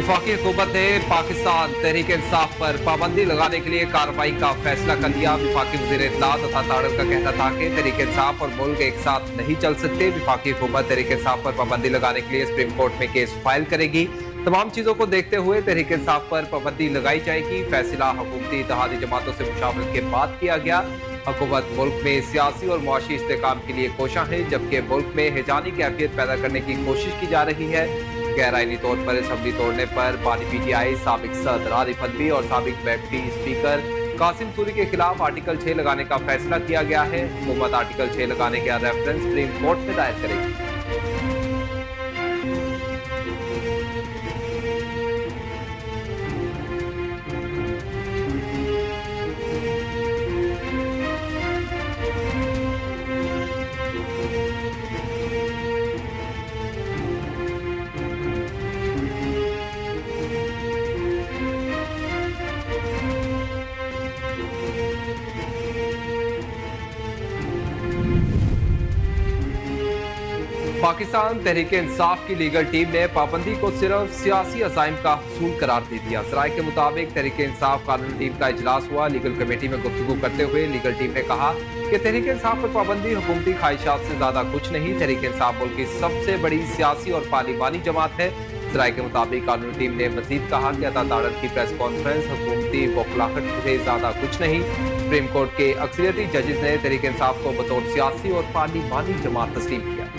वफाकी हुकूमत ने पाकिस्तान तहरीक इंसाफ पर पाबंदी लगाने के लिए कार्रवाई का फैसला कर लिया। वफाकी वज़ीर इत्तलात तथा ताड़न का कहना था कि तहरीक इंसाफ और मुल्क एक साथ नहीं चल सकते। वफाकी हुकूमत तहरीक इंसाफ पर पाबंदी लगाने के लिए सुप्रीम कोर्ट में केस फाइल करेगी। तमाम चीजों को देखते हुए तहरीक इंसाफ पर पाबंदी लगाई जाएगी। फैसला हुकूमती इत्तेहादी जमातों से मुशावरत के बाद किया गया। हुकूमत मुल्क में सियासी और मुआशी इस्तेहकाम के लिए कोशा है, जबकि मुल्क में हिजानी कैफियत पैदा करने की कोशिश की जा रही है। गैर आईनी तौर पर असम्बली तोड़ने पर बानी पीटीआई साबिक सदर आरिफ अलवी और साबिक डिप्टी स्पीकर कासिम सूरी के खिलाफ आर्टिकल 6 लगाने का फैसला किया गया है। हुकूमत आर्टिकल 6 लगाने का रेफरेंस सुप्रीम कोर्ट में दायर करेगी। पाकिस्तान तहरीक इंसाफ की लीगल टीम ने पाबंदी को सिर्फ सियासी अज़ाइम का हसूल करार दे दिया। सराय के मुताबिक तहरीक इंसाफ कानूनी टीम का इजलास हुआ। लीगल कमेटी में गुफ्तगू करते हुए लीगल टीम ने कहा कि तहरीक इंसाफ पर पाबंदी हुकूमती ख्वाहिशात से ज्यादा कुछ नहीं। तहरीक इंसाफ मुल्क की सबसे बड़ी सियासी और पार्लिमानी जमात है। सराय के मुताबिक कानूनी टीम ने मजीद कहा कि अता ताड़न की प्रेस कॉन्फ्रेंस हुकूमती बौखलाहट से ज्यादा कुछ नहीं। सुप्रीम कोर्ट के अक्सरियती जजेस ने तहरीक इंसाफ को बतौर सियासी और पार्लिमानी जमात तस्लीम किया।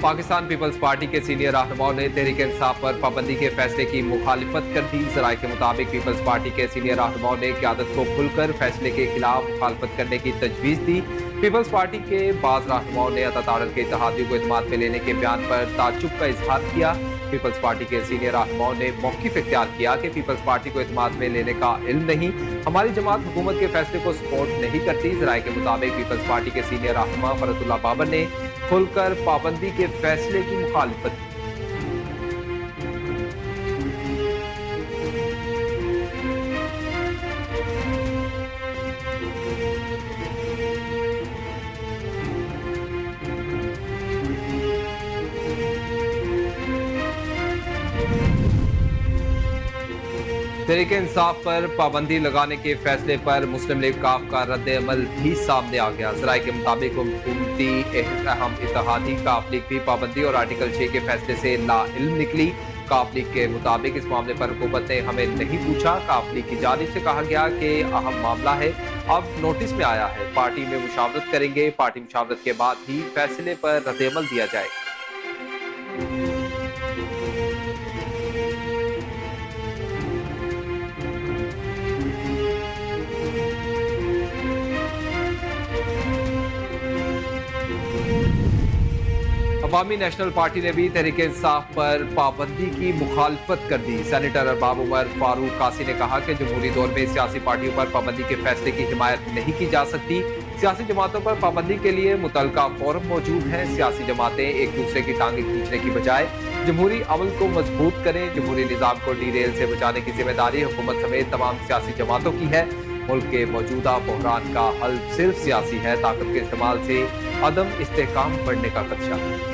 पाकिस्तान पीपल्स पार्टी के सीनियर रहनुमाओं ने तहरीक इंसाफ पर पाबंदी के फैसले की मुखालिफत कर दी। जराये के मुताबिक पीपल्स पार्टी के सीनियर रहनुमाओं ने क़यादत को खुलकर फैसले के खिलाफ मुखालफत करने की तजवीज़ दी। पीपल्स पार्टी के बाज़ रहनुमाओं ने अता ताड़न के इत्तेहादियों को इत्मीनान में लेने के बयान पर ताज्जुब का इजहार किया। पीपल्स पार्टी के सीनियर रहनुमाओं ने मौक़िफ़ इख्तियार किया कि पीपल्स पार्टी को इत्मीनान में लेने का इल्म नहीं, हमारी जमात हुकूमत के फैसले को सपोर्ट नहीं करती। जराये के मुताबिक पीपल्स पार्टी के सीनियर रहनुमा फरतुल्लाह बाबर ने खुलकर पाबंदी के फैसले की मुखालिफत की। तहरीक इंसाफ पर पाबंदी लगाने के फैसले पर मुस्लिम लीग काफ का रद्द अमल भी सामने आ गया। जराये के मुताबिक हुकूमती अहम इत्तेहादी काफ लीग भी पाबंदी और आर्टिकल 6 के फैसले से लाइल्म निकली। काफ लीग के मुताबिक इस मामले पर हुकूमत ने हमें नहीं पूछा। काफ लीग की जानिब से कहा गया कि अहम मामला है, अब नोटिस में आया है, पार्टी में मुशावरत करेंगे, पार्टी मुशावरत के बाद ही फैसले पर रद्द अमल दिया जाएगा। अवामी नेशनल पार्टी ने भी तहरीक इंसाफ पर पाबंदी की मुखालफत कर दी। सेनेटर अरबाब उमर फारूक कासी ने कहा कि जमहूरी दौर में सियासी पार्टियों पर पाबंदी के फैसले की हिमायत नहीं की जा सकती। सियासी जमातों पर पाबंदी के लिए मुतलका फोरम मौजूद है। सियासी जमातें एक दूसरे की टांगें खींचने की बजाय जमहूरी अमल को मजबूत करें। जमहूरी निज़ाम को डीरेल से बचाने की जिम्मेदारी हुकूमत समेत तमाम सियासी जमातों की है। मुल्क के मौजूदा बहरान का हल सिर्फ सियासी है। ताकत के इस्तेमाल से अदम इस्तेहकाम बढ़ने का खदशा है।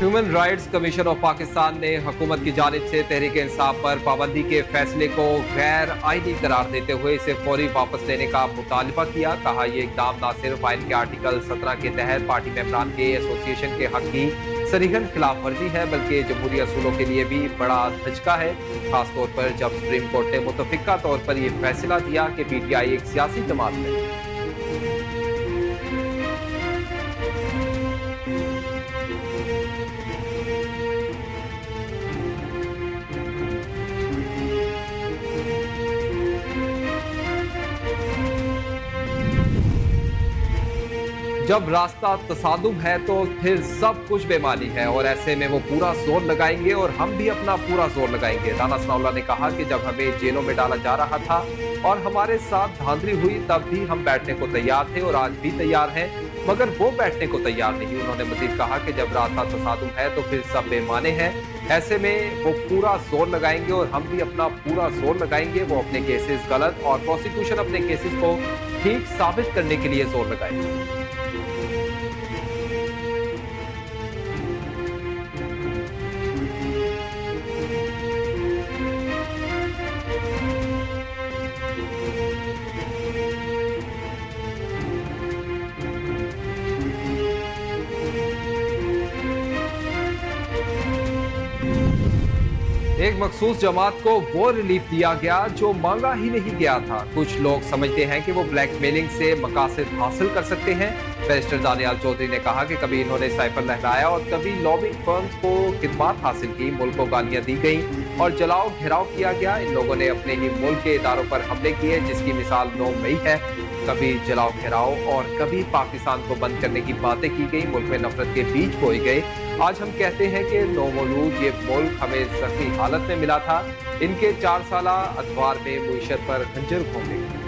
Human rights commission of Pakistan ने हुकूमत की जानिब से तहरीक इंसाफ पर पाबंदी के फैसले को गैर आईनी करार देते हुए इसे फौरी वापस लेने का मुतालबा किया। कहा यह इकदाम न सिर्फ आइन के आर्टिकल 17 के तहत पार्टी मेंबरान के एसोसिएशन के हक की सरीहन खिलाफ वर्जी है, बल्कि जमहूरी असूलों के लिए भी बड़ा धचका है। खासतौर पर जब सुप्रीम कोर्ट ने मुतफिका तौर पर यह फैसला दिया कि पीटीआई एक सियासी जमात है। जब रास्ता तसादुम है तो फिर सब कुछ बेमानी है और ऐसे में वो पूरा जोर लगाएंगे और हम भी अपना पूरा जोर लगाएंगे। राणा सनाउल्लाह ने कहा कि जब हमें जेलों में डाला जा रहा था और हमारे साथ धांधली हुई तब भी हम बैठने को तैयार थे और आज भी तैयार हैं, मगर वो बैठने को तैयार नहीं। उन्होंने मजीद कहा कि जब रास्ता तसादुम है तो फिर सब बेमाने हैं, ऐसे में वो पूरा जोर लगाएंगे और हम भी अपना पूरा जोर लगाएंगे। वो अपने केसेस गलत और प्रोसिक्यूशन अपने केसेस को ठीक साबित करने के लिए जोर लगाएंगे। एक मखसूस जमात को वो रिलीफ दिया गया जो मांगा ही नहीं गया था। कुछ लोग समझते हैं कि वो ब्लैकमेलिंग से मकासद हासिल कर सकते हैं। बैरिस्टर दानियाल चौधरी ने कहा कि कभी इन्होंने साइफर लहराया और कभी लॉबिंग फर्म्स को खिदमात हासिल की, मुल्क को गालियां दी गई और जलाओ घेराव किया गया। इन लोगों ने अपने ही मुल्क के इदारों पर हमले किए, जिसकी मिसाल 9 मई है। कभी जलाओ घेराव और कभी पाकिस्तान को बंद करने की बातें की गई, मुल्क में नफरत के बीज बोए गए। आज हम कहते हैं कि नौमौलूद ये मुल्क हमें जख्मी हालत में मिला था। इनके 4 साला अखबार में मुईशत पर खंजर घोंपे।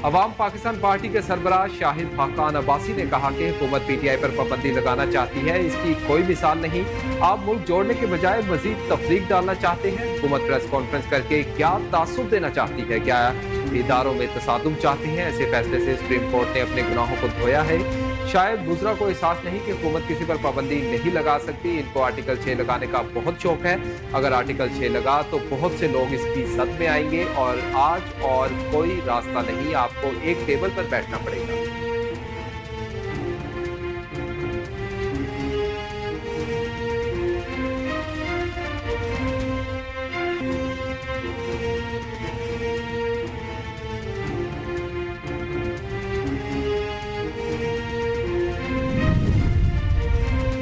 अवाम पाकिस्तान पार्टी के सरबराह शाहिद खाकान अब्बासी ने कहा कि हुकूमत पीटीआई पर पाबंदी लगाना चाहती है, इसकी कोई मिसाल नहीं। आप मुल्क जोड़ने के बजाय मजीद तफरीक डालना चाहते हैं। हुकूमत प्रेस कॉन्फ्रेंस करके क्या तासुब देना चाहती है, क्या इदारों में तसादुम चाहती है? ऐसे फैसले से सुप्रीम कोर्ट ने अपने गुनाहों को धोया है। शायद दूसरा को एहसास नहीं कि हुकूमत किसी पर पाबंदी नहीं लगा सकती। इनको आर्टिकल 6 लगाने का बहुत शौक है। अगर आर्टिकल 6 लगा तो बहुत से लोग इसकी जद में आएंगे और आज और कोई रास्ता नहीं, आपको एक टेबल पर बैठना पड़ेगा।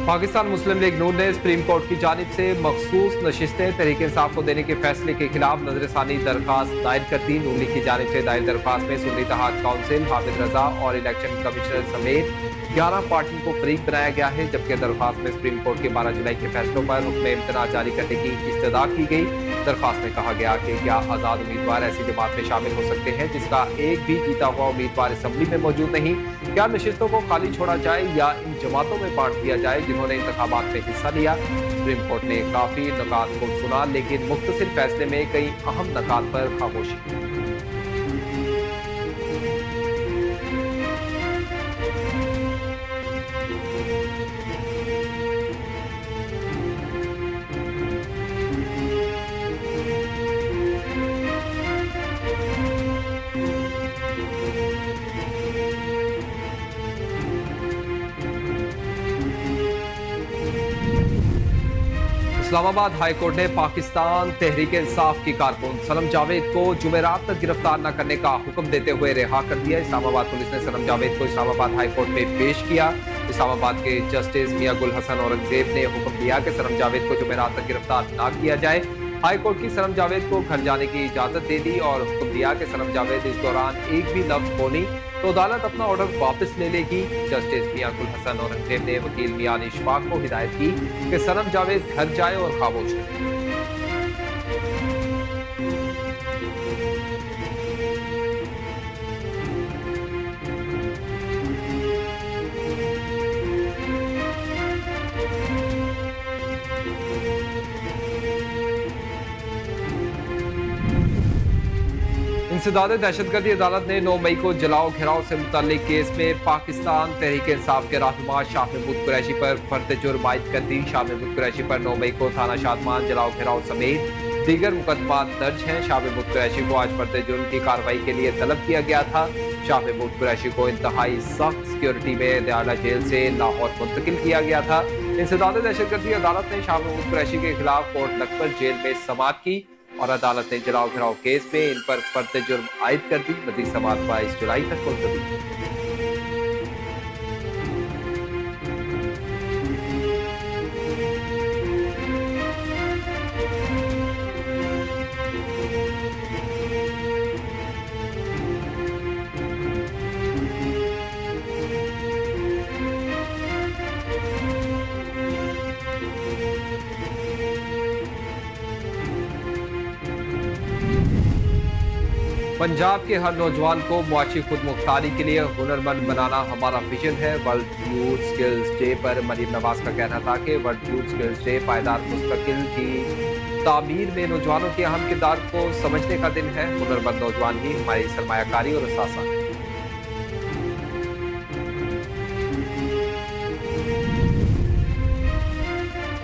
पाकिस्तान मुस्लिम लीग नून ने सुप्रीम कोर्ट की जानिब से मखसूस नशिस्तें तहरीक इंसाफ को देने के फैसले के खिलाफ नजरसानी दरखास्त दायर कर दी। नून लीग की जानिब से दायर दरखास्त में सुन्नी इत्तेहाद काउंसिल, हामिद रजा और इलेक्शन कमिश्नर समेत 11 पार्टियों को फरीक बनाया गया है, जबकि दरखास्त में सुप्रीम कोर्ट के 12 जुलाई के फैसलों पर हुक्म इम्तना जारी करने की इस्तदा की गई। दरखास्त में कहा गया कि क्या आजाद उम्मीदवार ऐसी जमात में शामिल हो सकते हैं जिसका एक भी जीता हुआ उम्मीदवार असम्बली में मौजूद नहीं? क्या नशिस्तों को खाली छोड़ा जाए या इन जमातों में बांट दिया जाए जिन्होंने इंतखाबात में हिस्सा लिया? सुप्रीम कोर्ट ने काफी नुकात को सुना, लेकिन मुख्तसर फैसले में कई अहम नुकात पर खामोशी। इस्लामाबाद हाई कोर्ट ने पाकिस्तान तहरीक इंसाफ की कारकुन सनम जावेद को जुमेरात तक गिरफ्तार न करने का हुक्म देते हुए रिहा कर दिया। इस्लामाबाद पुलिस ने सनम जावेद को इस्लामाबाद हाई कोर्ट में पेश किया। इस्लामाबाद के जस्टिस मियां गुल हसन औरंगजेब ने हुक्म दिया कि सनम जावेद को जुमेरात तक गिरफ्तार न किया जाए। हाई कोर्ट की सनम जावेद को घर जाने की इजाजत दे दी और हुक्म दिया कि सनम जावेद इस दौरान एक भी लफ्ज बोली तो अदालत अपना ऑर्डर वापस ले लेगी। जस्टिस मियां गुल हसन औरंगजेब ने वकील मियान इशफाक को हिदायत की कि सनम जावेद घर जाए और खामोश रहे। इंसदाद दहशतगर्दी अदालत ने 9 मई को जलाओ घेराव से मुताल्लिक केस में पाकिस्तान तहरीक इंसाफ के रहनुमा शाह महमूद कुरैशी पर फर्द जुर्म आयद कर दी। शाह महमूद कुरैशी पर 9 मई को थाना शादमान जलाओ घेराव समेत दीगर मुकदमात दर्ज हैं। शाह महमूद कुरैशी को आज फर्द जुर्म की कार्रवाई के लिए तलब किया गया था। शाह महमूद कुरैशी को इंतहाई सख्त सिक्योरिटी में दयाला जेल से लाहौर मुंतकिल किया गया था। इंसदाद दहशतगर्दी अदालत ने शाह महमूद कुरैशी के खिलाफ कोर्ट लखपत जेल में समाअत की और अदालत ने जलाओ घिराव केस में इन पर फर्द जुर्म आयद कर दी। मजीद समाअत 22 जुलाई तक मुलतवी। पंजाब के हर नौजवान को मुआशी खुद मुख्तारी के लिए हुनरमंद बनाना हमारा विजन है। वर्ल्ड यूथ स्किल्स डे पर मरीम नवाज का कहना था कि वर्ल्ड यूथ स्किल्स डे पायदार मुस्तकिल की तामीर में नौजवानों के अहम किरदार को समझने का दिन है। हुनरमंद नौजवान ही हमारी सरमायाकारी और असासा है।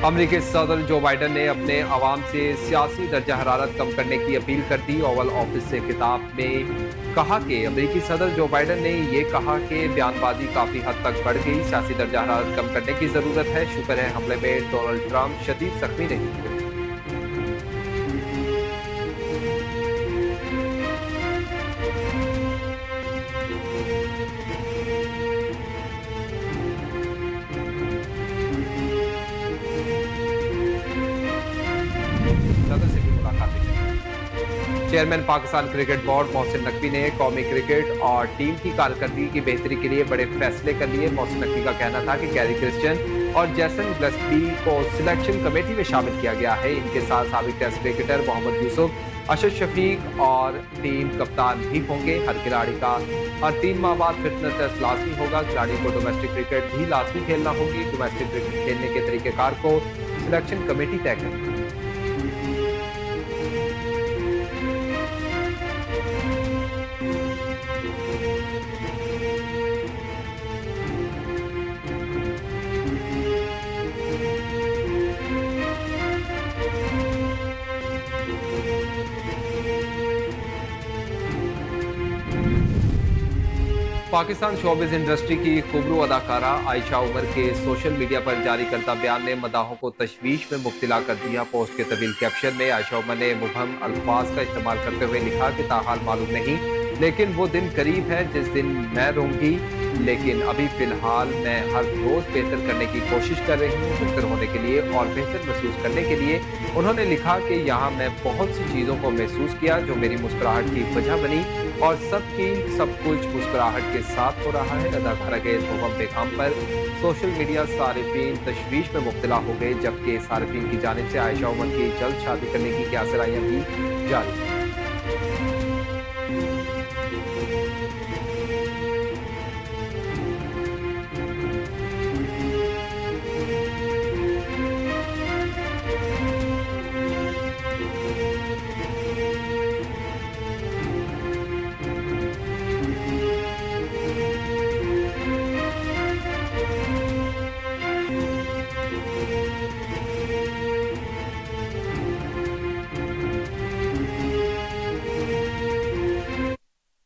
अमरीकी सदर जो बाइडन ने अपने अवाम से सियासी दर्जा हरारत कम करने की अपील कर दी। ओवल ऑफिस से खिताब में कहा कि अमरीकी सदर जो बाइडन ने यह कहा कि बयानबाजी काफी हद तक बढ़ गई, सियासी दर्जा हरारत कम करने की जरूरत है। शुक्र है हमले में डोनाल्ड ट्रंप शदीद जख्मी नहीं हुए। सदर से भी मुलाकातें की। Chairman Pakistan cricket board Mohsin Naqvi ने कौमी क्रिकेट और टीम की कारकर्दगी की बेहतरी के लिए बड़े फैसले कर लिए। मोहसिन नकवी का कहना था कि कैरी क्रिश्चियन और जैसन ग्लस्बी को सिलेक्शन कमेटी में शामिल किया गया है। इनके साथ साबिक टेस्ट क्रिकेटर मोहम्मद यूसुफ, अशद शफीक और टीम कप्तान भी होंगे। हर खिलाड़ी का हर 3 माह बाद फिटनेस टेस्ट लाजमी होगा। खिलाड़ी को डोमेस्टिक क्रिकेट भी लाजमी खेलना होगी। डोमेस्टिक क्रिकेट खेलने के तरीकेकार को सिलेक्शन कमेटी तय करेगी। पाकिस्तान शोबिज इंडस्ट्री की खुबरू अदाकारा आयशा उमर के सोशल मीडिया पर जारी करदा बयान ने मदाहों को तशवीश में मुब्तला कर दिया। पोस्ट के तवील कैप्शन में आयशा उमर ने मुबहम अल्फाज का इस्तेमाल करते हुए लिखा कि ताहाल मालूम नहीं, लेकिन वो दिन करीब है जिस दिन मैं रहूंगी, लेकिन अभी फिलहाल मैं हर रोज बेहतर करने की कोशिश कर रही हूँ। बेहतर होने के लिए और बेहतर महसूस करने के लिए उन्होंने लिखा कि यहाँ मैं बहुत सी चीज़ों को महसूस किया जो मेरी मुस्कुराहट की वजह बनी और सब कुछ मुस्कुराहट के साथ हो रहा है। अदाकारा के इस मुबहम पैगाम पर सोशल मीडिया सारिफीन तशवीश में मुब्तला हो गए, जबकि सारिफीन की जानिब से आयशा उमर की जल्द शादी करने की क्या सराहियाँ भी जारी हैं।